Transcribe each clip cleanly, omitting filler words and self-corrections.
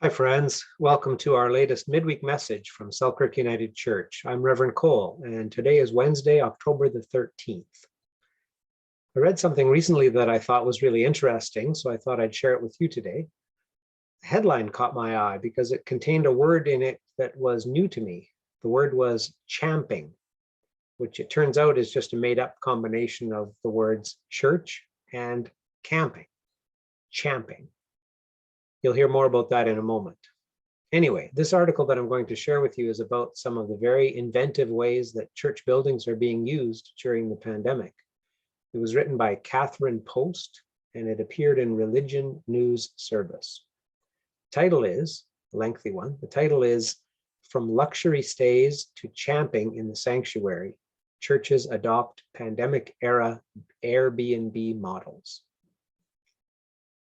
Hi, friends. Welcome to our latest midweek message from Selkirk United Church. I'm Reverend Cole, and today is Wednesday, October the 13th. I read something recently that I thought was really interesting, so I thought I'd share it with you today. The headline caught my eye because it contained a word in it that was new to me. The word was champing, which it turns out is just a made-up combination of the words church and camping. Champing. You'll hear more about that in a moment. Anyway, this article that I'm going to share with you is about some of the very inventive ways that church buildings are being used during the pandemic. It was written by Catherine Post, and it appeared in Religion News Service. Title is, a lengthy one, the title is From Luxury Stays to Champing in the Sanctuary, Churches Adopt Pandemic-Era Airbnb Models.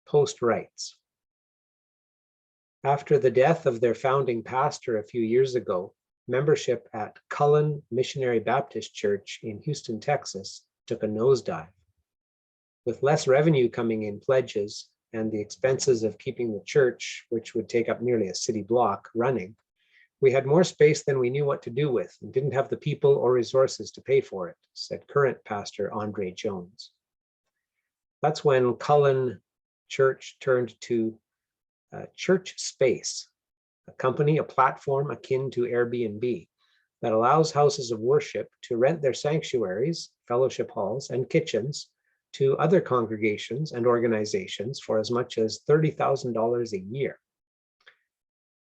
Post writes, after the death of their founding pastor a few years ago, membership at Cullen Missionary Baptist Church in Houston, Texas, took a nosedive. With less revenue coming in pledges and the expenses of keeping the church, which would take up nearly a city block, running, we had more space than we knew what to do with and didn't have the people or resources to pay for it, said current pastor Andre Jones. That's when Cullen Church turned to Church Space, a company, a platform akin to Airbnb that allows houses of worship to rent their sanctuaries, fellowship halls, and kitchens to other congregations and organizations for as much as $30,000 a year.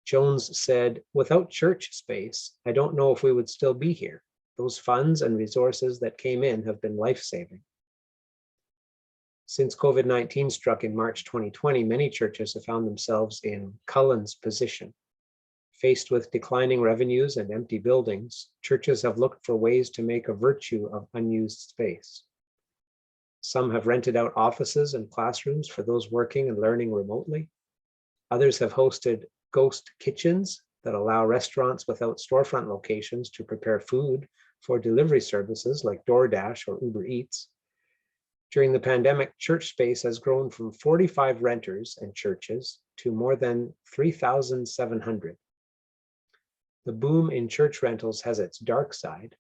Jones said, without church space, I don't know if we would still be here. Those funds and resources that came in have been life-saving. Since COVID-19 struck in March 2020, many churches have found themselves in Cullen's position. Faced with declining revenues and empty buildings, churches have looked for ways to make a virtue of unused space. Some have rented out offices and classrooms for those working and learning remotely. Others have hosted ghost kitchens that allow restaurants without storefront locations to prepare food for delivery services like DoorDash or Uber Eats. During the pandemic, church space has grown from 45 renters and churches to more than 3,700. The boom in church rentals has its dark side.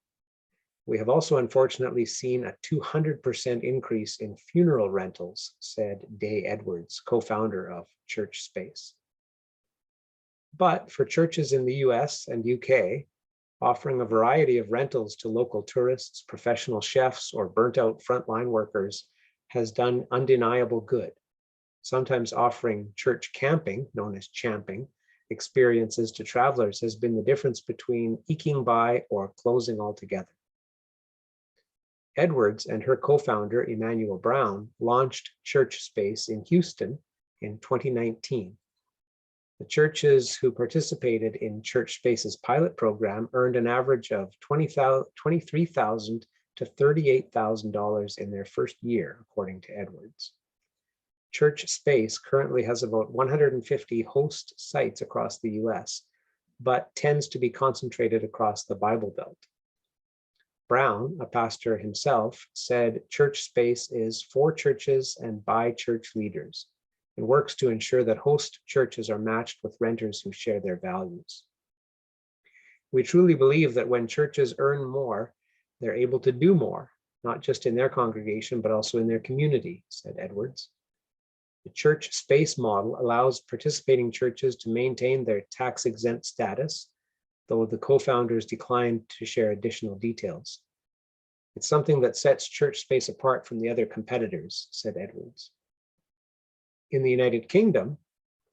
We have also unfortunately seen a 200% increase in funeral rentals, said Day Edwards, co-founder of Church Space. But for churches in the US and UK, offering a variety of rentals to local tourists, professional chefs, or burnt-out frontline workers has done undeniable good. Sometimes offering church camping, known as champing, experiences to travelers has been the difference between eking by or closing altogether. Edwards and her co-founder, Emmanuel Brown, launched Church Space in Houston in 2019. The churches who participated in Church Space's pilot program earned an average of $23,000 to $38,000 in their first year, according to Edwards. Church Space currently has about 150 host sites across the US, but tends to be concentrated across the Bible Belt. Brown, a pastor himself, said Church Space is for churches and by church leaders, and works to ensure that host churches are matched with renters who share their values. We truly believe that when churches earn more, they're able to do more, not just in their congregation, but also in their community, said Edwards. The church space model allows participating churches to maintain their tax-exempt status, though the co-founders declined to share additional details. It's something that sets Church Space apart from the other competitors, said Edwards. In the United Kingdom,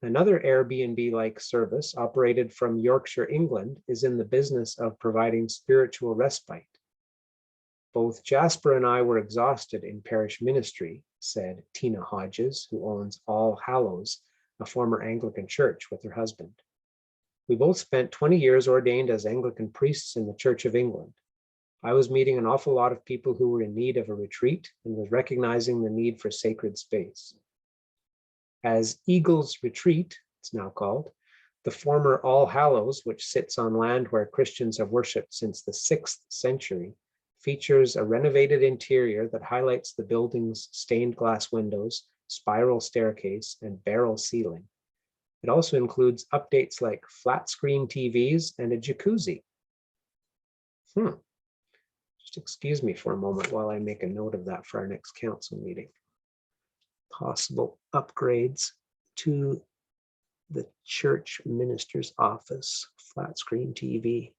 another Airbnb-like service operated from Yorkshire, England, is in the business of providing spiritual respite. Both Jasper and I were exhausted in parish ministry, said Tina Hodges, who owns All Hallows, a former Anglican church, with her husband. We both spent 20 years ordained as Anglican priests in the Church of England. I was meeting an awful lot of people who were in need of a retreat and was recognizing the need for sacred space. As Eagles Retreat, it's now called, the former All Hallows, which sits on land where Christians have worshipped since the 6th century, features a renovated interior that highlights the building's stained glass windows, spiral staircase, and barrel ceiling. It also includes updates like flat screen TVs and a jacuzzi. Just excuse me for a moment while I make a note of that for our next council meeting. Possible upgrades to the church minister's office, flat screen TV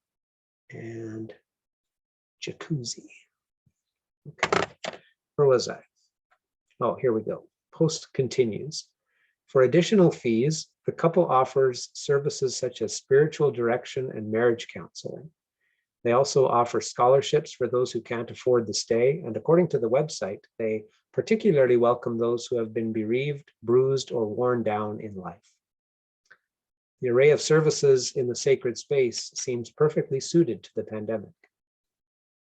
and jacuzzi. Okay, where was I? Oh, here we go. Post continues. For additional fees, the couple offers services such as spiritual direction and marriage counseling. They also offer scholarships for those who can't afford the stay, and according to the website, they particularly welcome those who have been bereaved, bruised, or worn down in life. The array of services in the sacred space seems perfectly suited to the pandemic.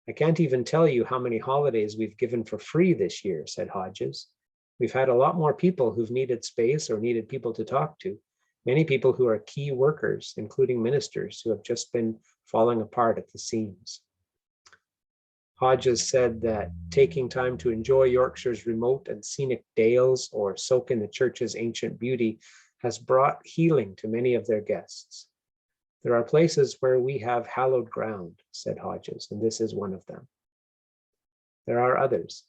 I can't even tell you how many holidays we've given for free this year, said Hodges. We've had a lot more people who've needed space or needed people to talk to, many people who are key workers, including ministers who have just been falling apart at the seams. Hodges said that taking time to enjoy Yorkshire's remote and scenic dales or soak in the church's ancient beauty has brought healing to many of their guests. There are places where we have hallowed ground, said Hodges, and this is one of them. There are others.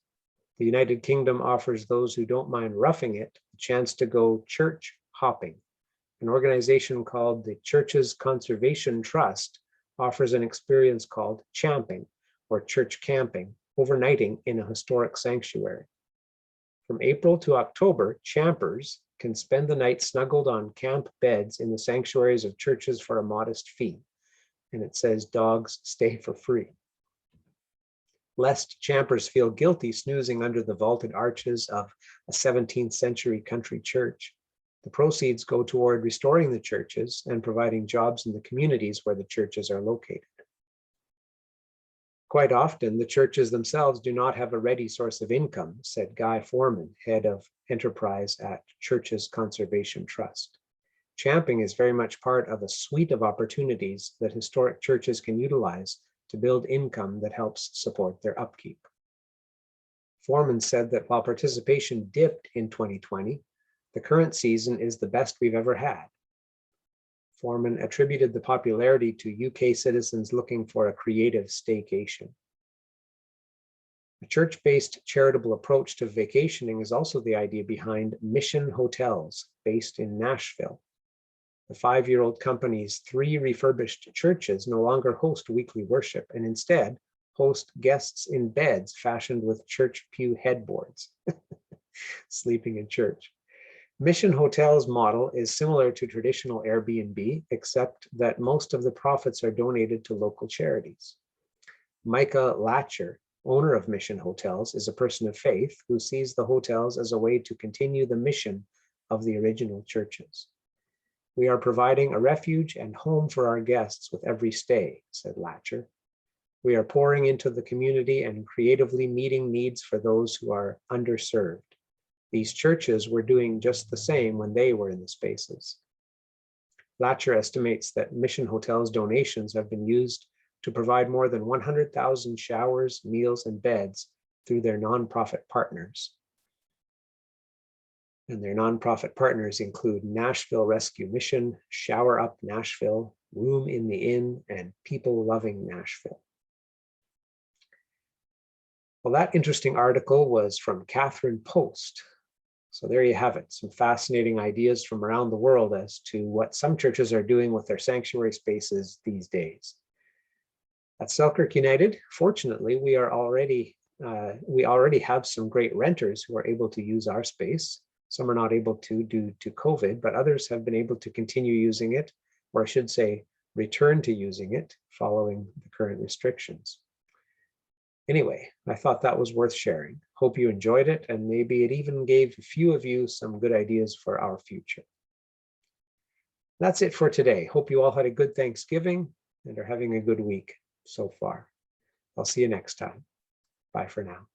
The United Kingdom offers those who don't mind roughing it a chance to go church hopping. An organization called the Churches Conservation Trust offers an experience called champing, or church camping, overnighting in a historic sanctuary. From April to October, champers can spend the night snuggled on camp beds in the sanctuaries of churches for a modest fee. And it says dogs stay for free. Lest champers feel guilty snoozing under the vaulted arches of a 17th century country church, the proceeds go toward restoring the churches and providing jobs in the communities where the churches are located. Quite often, the churches themselves do not have a ready source of income, said Guy Foreman, head of enterprise at Churches Conservation Trust. Champing is very much part of a suite of opportunities that historic churches can utilize to build income that helps support their upkeep. Foreman said that while participation dipped in 2020, the current season is the best we've ever had. Foreman attributed the popularity to UK citizens looking for a creative staycation. A church-based charitable approach to vacationing is also the idea behind Mission Hotels, based in Nashville. The 5-year-old company's 3 refurbished churches no longer host weekly worship and instead host guests in beds fashioned with church pew headboards, sleeping in church. Mission Hotels model is similar to traditional Airbnb, except that most of the profits are donated to local charities. Micah Latcher, owner of Mission Hotels, is a person of faith who sees the hotels as a way to continue the mission of the original churches. We are providing a refuge and home for our guests with every stay, said Latcher. We are pouring into the community and creatively meeting needs for those who are underserved. These churches were doing just the same when they were in the spaces. Latcher estimates that Mission Hotels donations have been used to provide more than 100,000 showers, meals, and beds through their nonprofit partners. And their nonprofit partners include Nashville Rescue Mission, Shower Up Nashville, Room in the Inn, and People Loving Nashville. Well, that interesting article was from Catherine Post. So there you have it, some fascinating ideas from around the world as to what some churches are doing with their sanctuary spaces these days. At Selkirk United, fortunately, we already have some great renters who are able to use our space. Some are not able to due to COVID, but others have been able to continue using it, or I should say, return to using it following the current restrictions. Anyway, I thought that was worth sharing. Hope you enjoyed it, and maybe it even gave a few of you some good ideas for our future. That's it for today. Hope you all had a good Thanksgiving and are having a good week so far. I'll see you next time. Bye for now.